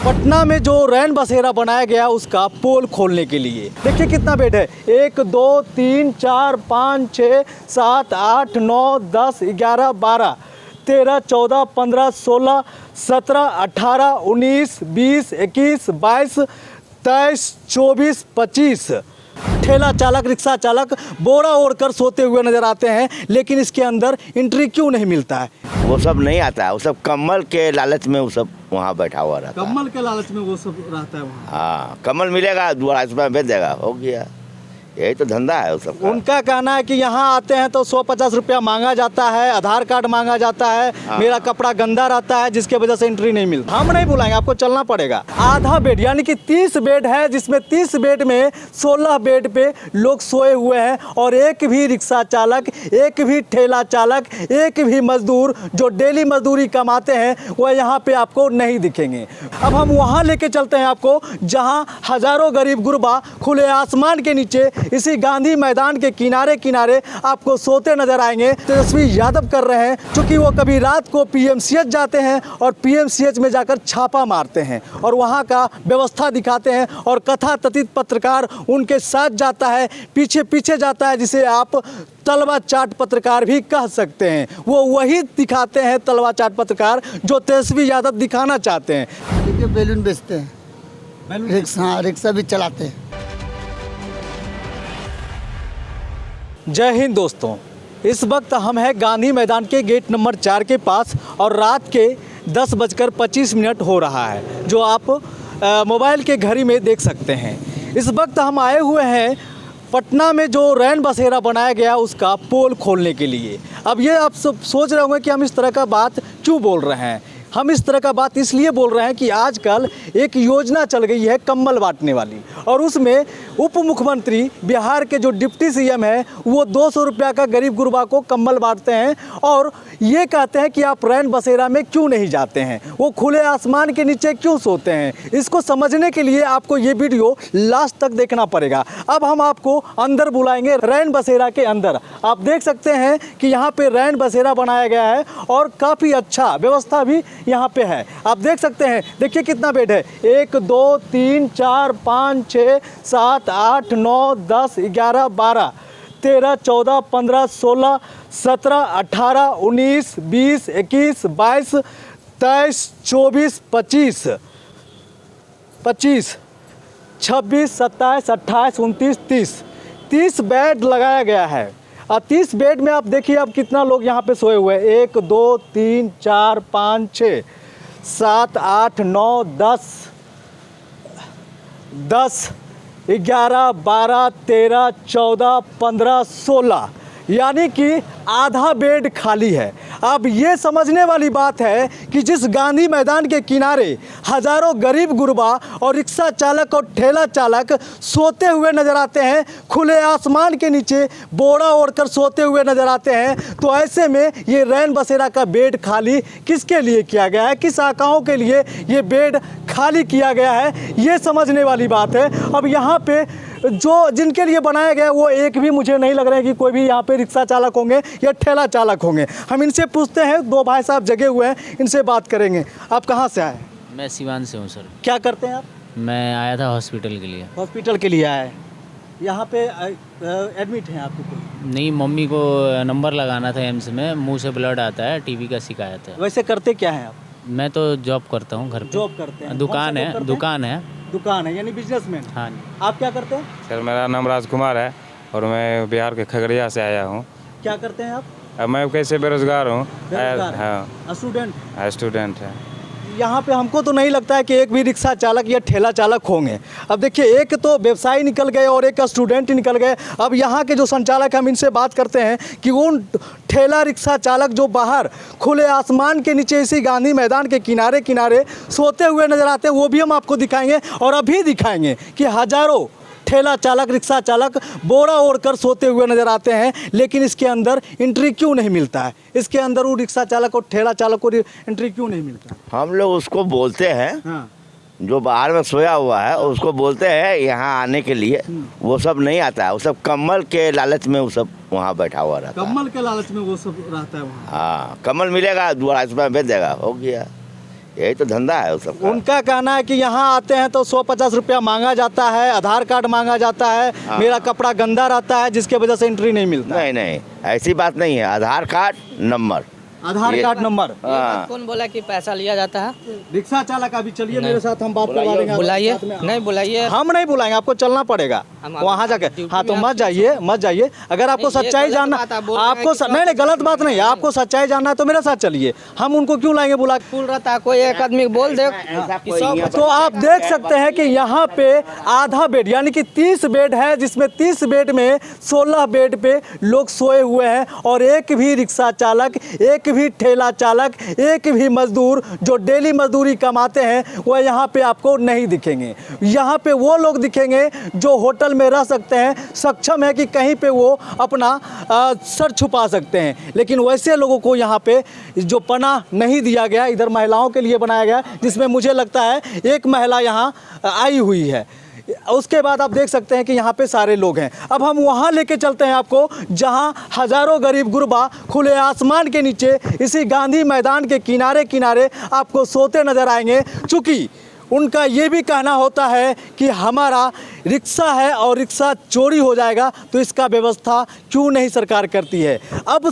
पटना में जो रैन बसेरा बनाया गया उसका पोल खोलने के लिए देखिए कितना बेड है। 1 2 3 4 5 6 7 8 9 10 11 12 13 14 15 16 17 18 19 20 21 22 23 24 25 ठेला चालक रिक्शा चालक बोरा ओढ़कर सोते हुए नजर आते हैं, लेकिन इसके अंदर एंट्री क्यों नहीं मिलता है? वो सब नहीं आता है, वो सब कम्बल के लालच में वो सब वहाँ बैठा हुआ रहता है। कम्बल के लालच में वो सब रहता है वहाँ। हाँ, कम्बल मिलेगा 250 रुपये में बेच देगा, हो गया। यही तो धंधा है उस सब। उनका कहना है कि यहाँ आते हैं तो 150 रुपया मांगा जाता है, आधार कार्ड मांगा जाता है, मेरा कपड़ा गंदा रहता है जिसके वजह से एंट्री नहीं मिलती। हम नहीं बुलाएंगे, आपको चलना पड़ेगा। आधा बेड यानी कि 30 बेड है, जिसमें 30 बेड में 16 बेड पे लोग सोए हुए हैं और एक भी रिक्शा चालक, एक भी ठेला चालक, एक भी मजदूर जो डेली मजदूरी कमाते हैं वह यहाँ पे आपको नहीं दिखेंगे। अब हम वहाँ लेके चलते हैं आपको जहाँ हजारों गरीब गुरबा खुले आसमान के नीचे इसी गांधी मैदान के किनारे किनारे आपको सोते नजर आएंगे। तेजस्वी यादव कर रहे हैं क्योंकि वो कभी रात को पीएमसीएच जाते हैं और पीएमसीएच में जाकर छापा मारते हैं और वहाँ का व्यवस्था दिखाते हैं और कथा कथित पत्रकार उनके साथ जाता है, पीछे पीछे जाता है, जिसे आप तलवा चाट पत्रकार भी कह सकते हैं। वो वही दिखाते हैं तलवा चाट पत्रकार जो तेजस्वी यादव दिखाना चाहते हैं। देखिए बैलून बेचते हैं, रिक्शा भी चलाते हैं। जय हिंद दोस्तों, इस वक्त हम हैं गांधी मैदान के गेट नंबर 4 के पास और रात के 10:25 हो रहा है, जो आप मोबाइल के घड़ी में देख सकते हैं। इस वक्त हम आए हुए हैं पटना में जो रैन बसेरा बनाया गया उसका पोल खोलने के लिए। अब ये आप सब सोच रहे होंगे कि हम इस तरह का बात क्यों बोल रहे हैं। हम इस तरह का बात इसलिए बोल रहे हैं कि आजकल एक योजना चल गई है कंबल बांटने वाली, और उसमें उप मुख्यमंत्री बिहार के जो डिप्टी सीएम है वो 200 रुपया का गरीब गुरबा को कंबल बांटते हैं और ये कहते हैं कि आप रैन बसेरा में क्यों नहीं जाते हैं, वो खुले आसमान के नीचे क्यों सोते हैं। इसको समझने के लिए आपको ये वीडियो लास्ट तक देखना पड़ेगा। अब हम आपको अंदर बुलाएंगे, रैन बसेरा के अंदर। आप देख सकते हैं कि यहाँ पे रैन बसेरा बनाया गया है और काफ़ी अच्छा व्यवस्था भी यहाँ पे है। आप देख सकते हैं, देखिए कितना बेड है। 1 2 3 4 5 6 7 8 9 10 11 12 13 14 15 16 17 18 19 20 21 22 23 24 25 26 27 28 29 30 बेड लगाया गया है। और 30 बेड में आप देखिए अब कितना लोग यहाँ पे सोए हुए हैं। 1 2 3 4 5 6 7 8 9 10 11 12 13 14 15 16 यानी कि आधा बेड खाली है। अब ये समझने वाली बात है कि जिस गांधी मैदान के किनारे हजारों गरीब गुरबा और रिक्शा चालक और ठेला चालक सोते हुए नजर आते हैं, खुले आसमान के नीचे बोरा ओढ़कर सोते हुए नजर आते हैं, तो ऐसे में ये रैन बसेरा का बेड खाली किसके लिए किया गया है, किस शाखाओं के लिए ये बेड खाली किया गया है, ये समझने वाली बात है। अब यहाँ पे जो जिनके लिए बनाया गया है वो एक भी मुझे नहीं लग रहा है कि कोई भी यहाँ पे रिक्शा चालक होंगे या ठेला चालक होंगे। हम इनसे पूछते हैं, 2 भाई साहब जगे हुए हैं, इनसे बात करेंगे। आप कहाँ से आए? मैं सिवान से हूँ सर। क्या करते हैं आप? मैं आया था हॉस्पिटल के लिए। हॉस्पिटल के लिए आए, यहाँ पे एडमिट हैं आपको? कोई नहीं, मम्मी को नंबर लगाना था एम्स में, मुंह से ब्लड आता है, टीबी का शिकायत है। वैसे करते क्या हैं आप? मैं तो जॉब करता हूँ घर पे। जॉब करते हैं? दुकान है, दुकान है यानी बिजनेसमैन। हाँ। आप क्या करते हैं? सर मेरा नाम राजकुमार है और मैं बिहार के खगड़िया से आया हूँ। क्या करते हैं आप? अब मैं कैसे बेरोजगार हूँ। हाँ, स्टूडेंट है। यहाँ पे हमको तो नहीं लगता है कि एक भी रिक्शा चालक या ठेला चालक होंगे। अब देखिए, एक तो व्यवसायी निकल गए और एक स्टूडेंट निकल गए। अब यहाँ के जो संचालक, हम इनसे बात करते हैं कि उन ठेला रिक्शा चालक जो बाहर खुले आसमान के नीचे इसी गांधी मैदान के किनारे किनारे सोते हुए नजर आते हैं, वो भी हम आपको दिखाएंगे और अभी दिखाएंगे कि हजारों ठेला चालक रिक्शा चालक बोरा ओढ़कर सोते हुए नजर आते हैं, लेकिन इसके अंदर एंट्री क्यों नहीं मिलता है। इसके अंदर वो रिक्शा चालक और ठेला चालक को एंट्री क्यों नहीं मिलता? हम लोग उसको बोलते हैं, हाँ। जो बाहर में सोया हुआ है उसको बोलते हैं यहाँ आने के लिए। वो सब नहीं आता है, वो सब कम्बल के लालच में वो सब वहाँ बैठा हुआ रहता है। कम्बल के लालच में वो सब रहता है वहाँ। हाँ, कम्बल मिलेगा 250 रुपये में बेच देगा, हो गया। यही तो धंधा है उस सबका। उनका कहना है कि यहाँ आते हैं तो 150 रुपया मांगा जाता है, आधार कार्ड मांगा जाता है, मेरा कपड़ा गंदा रहता है जिसके वजह से एंट्री नहीं मिलता। नहीं नहीं, ऐसी बात नहीं है। आधार कार्ड नंबर, आधार कार्ड नंबर। हाँ। कौन बोला कि पैसा लिया जाता है? रिक्शा चालक अभी चलिए मेरे साथ, हम बात करवा देंगे। बुलाइए, नहीं बुलाइए, हम नहीं बुलाएंगे, आपको चलना पड़ेगा हम वहाँ जाके। ड्यूटी हाँ तो में मत जाइए, मत जाइए। अगर आपको नहीं, ये सच्चाई गलत जानना, बात आप बोल रहे हैं आपको कि नहीं नहीं गलत बात नहीं है, आपको सच्चाई जानना है तो मेरे साथ चलिए। हम उनको क्यों लाएंगे बुला के? फूल रहता है, कोई एक आदमी बोल दे कि 100 तो आप देख सकते हैं कि यहाँ पे आधा बेड यानी कि 30 बेड है, जिसमें 30 बेड में 16 बेड पे लोग सोए हुए हैं और एक भी रिक्शा चालक, एक भी ठेला चालक, एक भी मजदूर जो डेली मजदूरी कमाते हैं वह यहाँ पे आपको नहीं दिखेंगे। यहाँ पे वो लोग दिखेंगे जो होटल में रह सकते हैं, सक्षम है कि कहीं पे वो अपना सर छुपा सकते हैं, लेकिन वैसे लोगों को यहाँ पे जो पनाह नहीं दिया गया, इधर महिलाओं के लिए बनाया गया, जिसमें मुझे लगता है एक महिला यहाँ आई हुई है। उसके बाद आप देख सकते हैं कि यहाँ पे सारे लोग हैं। अब हम वहाँ लेके चलते हैं आपको जहाँ हज़ारों गरीब गुरबा खुले आसमान के नीचे इसी गांधी मैदान के किनारे किनारे आपको सोते नज़र आएंगे। चूँकि उनका ये भी कहना होता है कि हमारा रिक्शा है और रिक्शा चोरी हो जाएगा, तो इसका व्यवस्था क्यों नहीं सरकार करती है। अब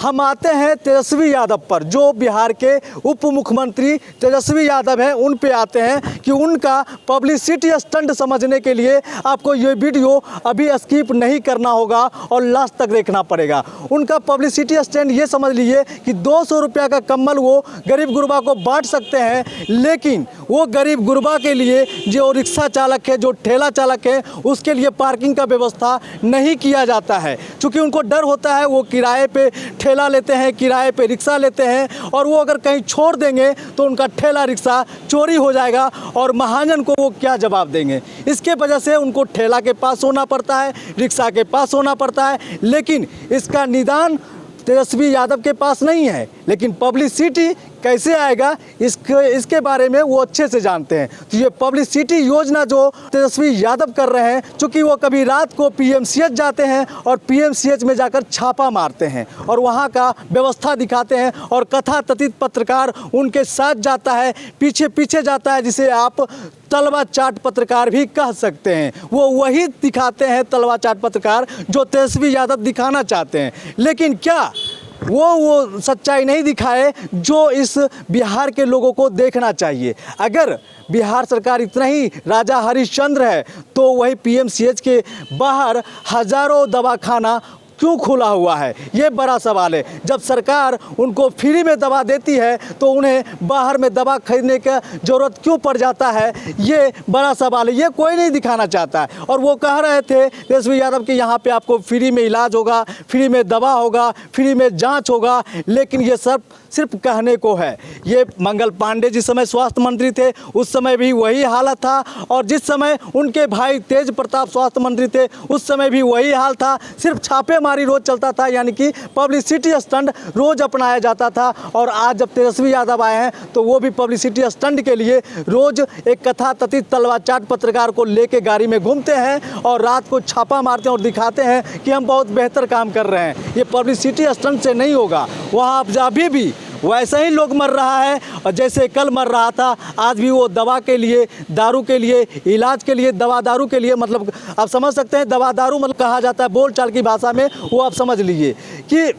हम आते हैं तेजस्वी यादव पर, जो बिहार के उप मुख्यमंत्री तेजस्वी यादव हैं, उन पे आते हैं कि उनका पब्लिसिटी स्टंट समझने के लिए आपको ये वीडियो अभी स्किप नहीं करना होगा और लास्ट तक देखना पड़ेगा। उनका पब्लिसिटी स्टंट ये समझ लीजिए कि 200 रुपया का कम्बल वो गरीब गुरबा को बांट सकते हैं, लेकिन वो गरीब गुरबा के लिए जो रिक्शा चालक है, जो ठेला चालक है, उसके लिए पार्किंग का व्यवस्था नहीं किया जाता है। चूँकि उनको डर होता है, वो किराए पे ठेला लेते हैं, किराए पे रिक्शा लेते हैं और वो अगर कहीं छोड़ देंगे तो उनका ठेला रिक्शा चोरी हो जाएगा और महाजन को वो क्या जवाब देंगे। इसके वजह से उनको ठेला के पास होना पड़ता है, रिक्शा के पास होना पड़ता है, लेकिन इसका निदान तेजस्वी यादव के पास नहीं है। लेकिन पब्लिसिटी कैसे आएगा इसके बारे में वो अच्छे से जानते हैं। तो ये पब्लिसिटी योजना जो तेजस्वी यादव कर रहे हैं, चूँकि वो कभी रात को पीएमसीएच जाते हैं और पीएमसीएच में जाकर छापा मारते हैं और वहाँ का व्यवस्था दिखाते हैं और कथा कथित पत्रकार उनके साथ जाता है, पीछे पीछे जाता है, जिसे आप तलवा चाट पत्रकार भी कह सकते हैं। वो वही दिखाते हैं तलवा चाट पत्रकार जो तेजस्वी यादव दिखाना चाहते हैं, लेकिन क्या वो सच्चाई नहीं दिखाए जो इस बिहार के लोगों को देखना चाहिए। अगर बिहार सरकार इतना ही राजा हरिश्चंद्र है तो वही पीएमसीएच के बाहर हजारों दवाखाना क्यों खुला हुआ है, ये बड़ा सवाल है। जब सरकार उनको फ्री में दवा देती है तो उन्हें बाहर में दवा खरीदने का ज़रूरत क्यों पड़ जाता है, ये बड़ा सवाल है। ये कोई नहीं दिखाना चाहता है। और वो कह रहे थे तेजस्वी यादव कि यहाँ पे आपको फ्री में इलाज होगा, फ्री में दवा होगा, फ्री में जांच होगा, लेकिन ये सब सिर्फ कहने को है। ये मंगल पांडे जिस समय स्वास्थ्य मंत्री थे उस समय भी वही हालत था, और जिस समय उनके भाई तेज प्रताप स्वास्थ्य मंत्री थे उस समय भी वही हाल था। सिर्फ छापेमारी रोज चलता था, यानी कि पब्लिसिटी स्टंट रोज अपनाया जाता था। और आज जब तेजस्वी यादव आए हैं तो वो भी पब्लिसिटी स्टंट के लिए रोज एक कथा कथित तलवा चाट पत्रकार को लेके गाड़ी में घूमते हैं और रात को छापा मारते हैं और दिखाते हैं कि हम बहुत बेहतर काम कर रहे हैं। ये पब्लिसिटी स्टंट से नहीं होगा। वहाँ आप अभी भी वैसे ही लोग मर रहा है और जैसे कल मर रहा था, आज भी वो दवा के लिए, दारू के लिए, इलाज के लिए, दवा दारू के लिए, मतलब आप समझ सकते हैं दवा दारू मतलब कहा जाता है बोलचाल की भाषा में, वो आप समझ लीजिए कि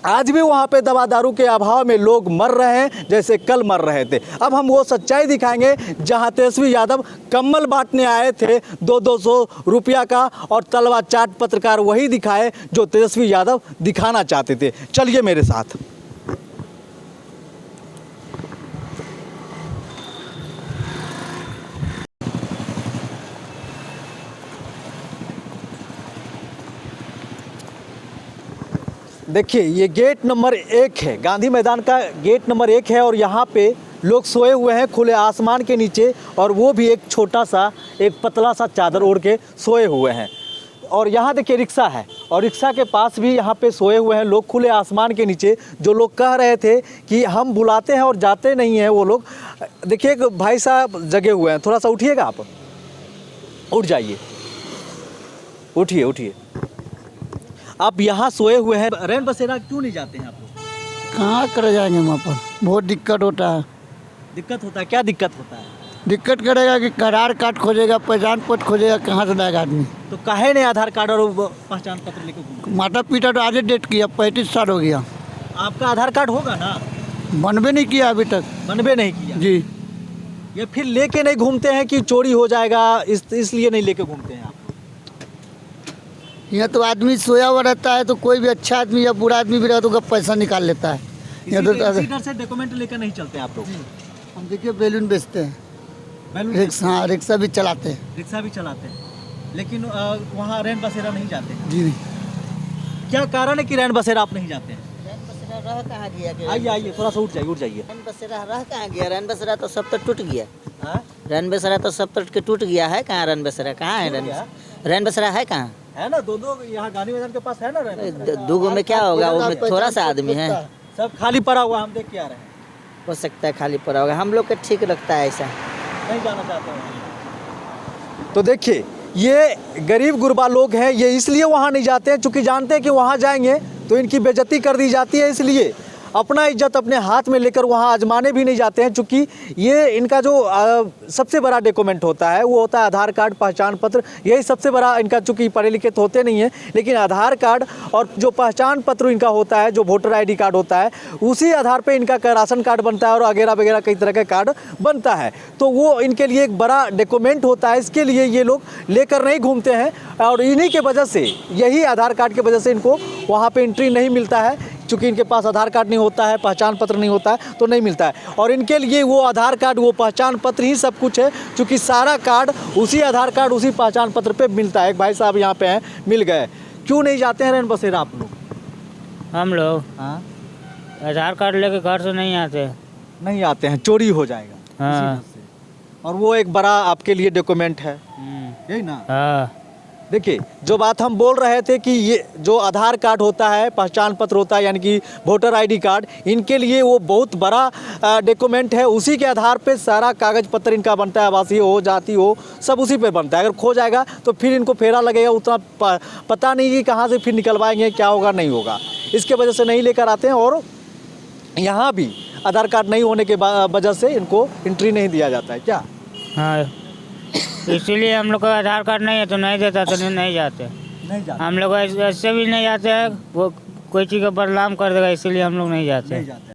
आज भी वहाँ पे दवा दारू के अभाव में लोग मर रहे हैं जैसे कल मर रहे थे। अब हम वो सच्चाई दिखाएंगे जहाँ तेजस्वी यादव कम्बल बांटने आए थे 200 रुपया का, और तलवा चाट पत्रकार वही दिखाए जो तेजस्वी यादव दिखाना चाहते थे। चलिए मेरे साथ। देखिए ये गेट नंबर 1 है, गांधी मैदान का गेट नंबर 1 है और यहाँ पे लोग सोए हुए हैं खुले आसमान के नीचे, और वो भी एक छोटा सा, एक पतला सा चादर ओढ़ के सोए हुए हैं। और यहाँ देखिए रिक्शा है और रिक्शा के पास भी यहाँ पे सोए हुए हैं लोग खुले आसमान के नीचे। जो लोग कह रहे थे कि हम बुलाते हैं और जाते नहीं हैं, वो लोग देखिए भाई साहब जगे हुए हैं। थोड़ा सा उठिएगा, आप उठ जाइए, उठिए उठिए। आप यहाँ सोए हुए हैं, रैन बसेरा क्यों नहीं जाते हैं आप लोग? कहाँ कर जाएंगे वहाँ पर, बहुत दिक्कत होता है। दिक्कत होता है, क्या दिक्कत होता है? दिक्कत करेगा कि आधार कार्ड खोजेगा, पहचान पत्र खोजेगा, कहाँ से लाएगा आदमी। तो काहे नहीं आधार कार्ड और वो पहचान पत्र लेके घूमते? माता पिता तो आधे डेट किया, 35 साल हो गया, आपका आधार कार्ड होगा ना? बनबे नहीं किया अभी तक। बनबे नहीं किया। जी, ये फिर लेके नहीं घूमते हैं कि चोरी हो जाएगा, इसलिए नहीं लेके घूमते हैं आप? यहाँ तो आदमी सोया हुआ रहता है, तो कोई भी अच्छा आदमी या बुरा आदमी भी रहता है तो पैसा निकाल लेता है। यहाँ तो इसी डर से डॉक्यूमेंट लेकर नहीं चलते आप लोग? हम देखिए बैलून बेचते हैं, बैलून हाँ रिक्शा भी चलाते हैं। रिक्शा भी चलाते हैं, लेकिन वहाँ रैन बसेरा नहीं जाते हैं। जी, क्या कारण है कि रैन बसेरा आप नहीं जाते हैं? रैन बसेरा रह कहाँ गया? आइए आइए, थोड़ा सा उठ जाइए। रैन बसेरा रह कहाँ गया? रैन बसेरा तो सब तो टूट गया। हाँ? रैन बसेरा तो सब तो टूट गया है। कहाँ रैन बसेरा? कहाँ है रैन बसेरा है कहाँ? है ना, दो यहाँ गांधी मैदान के पास है ना रैन बसेरा। दूगो में क्या होगा? वो में थोड़ा सा आदमी है, सब खाली पड़ा हुआ, हम देख के आ रहे हैं। हो सकता है खाली पड़ा होगा। हम लोग को ठीक लगता है ऐसा। नहीं जाना चाहते हैं। तो देखिए, ये गरीब गुरबा लोग हैं, ये इसलिए वहाँ नहीं जाते हैं क्योंकि जानते हैं कि वहाँ जाएंगे तो इनकी बेइज्जती कर दी जाती है, इसलिए अपना इज्जत अपने हाथ में लेकर वहाँ आजमाने भी नहीं जाते हैं। क्योंकि ये इनका जो सबसे बड़ा डॉक्यूमेंट होता है वो होता है आधार कार्ड, पहचान पत्र। यही सबसे बड़ा इनका, चूँकि पढ़े लिखे तो होते नहीं हैं, लेकिन आधार कार्ड और जो पहचान पत्र इनका होता है, जो वोटर ID कार्ड होता है, उसी आधार पे इनका राशन कार्ड बनता है और वगैरह वगैरह कई तरह का कार्ड बनता है। तो वो इनके लिए एक बड़ा डॉक्यूमेंट होता है, इसके लिए ये लोग लेकर नहीं घूमते हैं। और इन्हीं के वजह से, यही आधार कार्ड की वजह से इनको वहाँ पे एंट्री नहीं मिलता है। चूँकि इनके पास आधार कार्ड नहीं होता है, पहचान पत्र नहीं होता है, तो नहीं मिलता है। और इनके लिए वो आधार कार्ड, वो पहचान पत्र ही सब कुछ है, क्योंकि सारा कार्ड उसी आधार कार्ड, उसी पहचान पत्र पे मिलता है। एक भाई साहब यहाँ पे हैं, मिल गए। क्यों नहीं जाते हैं रैन बसेरा आप लोग? हम लोग हाँ, आधार कार्ड लेके घर से नहीं आते। नहीं आते हैं, चोरी हो जाएगा। हाँ। इसी डर से। और वो एक बड़ा आपके लिए डॉक्यूमेंट है, यही ना? हाँ। देखिए, जो बात हम बोल रहे थे कि ये जो आधार कार्ड होता है, पहचान पत्र होता है, यानी कि वोटर ID कार्ड, इनके लिए वो बहुत बड़ा डॉक्यूमेंट है। उसी के आधार पे सारा कागज पत्र इनका बनता है, आवासीय हो, जाति हो, सब उसी पे बनता है। अगर खो जाएगा तो फिर इनको फेरा लगेगा, उतना पता नहीं कि कहाँ से फिर निकलवाएंगे, क्या होगा नहीं होगा। इसके वजह से नहीं लेकर आते हैं। और यहाँ भी आधार कार्ड नहीं होने के वजह से इनको एंट्री नहीं दिया जाता है क्या? हाँ, इसीलिए हम लोग का आधार कार्ड नहीं है तो नहीं देता, तो नहीं जाते। नहीं जाते, हम लोग ऐसे भी नहीं जाते हैं, वो कोई चीज़ का बदनाम कर देगा, इसीलिए हम लोग नहीं जाते। नहीं जाते।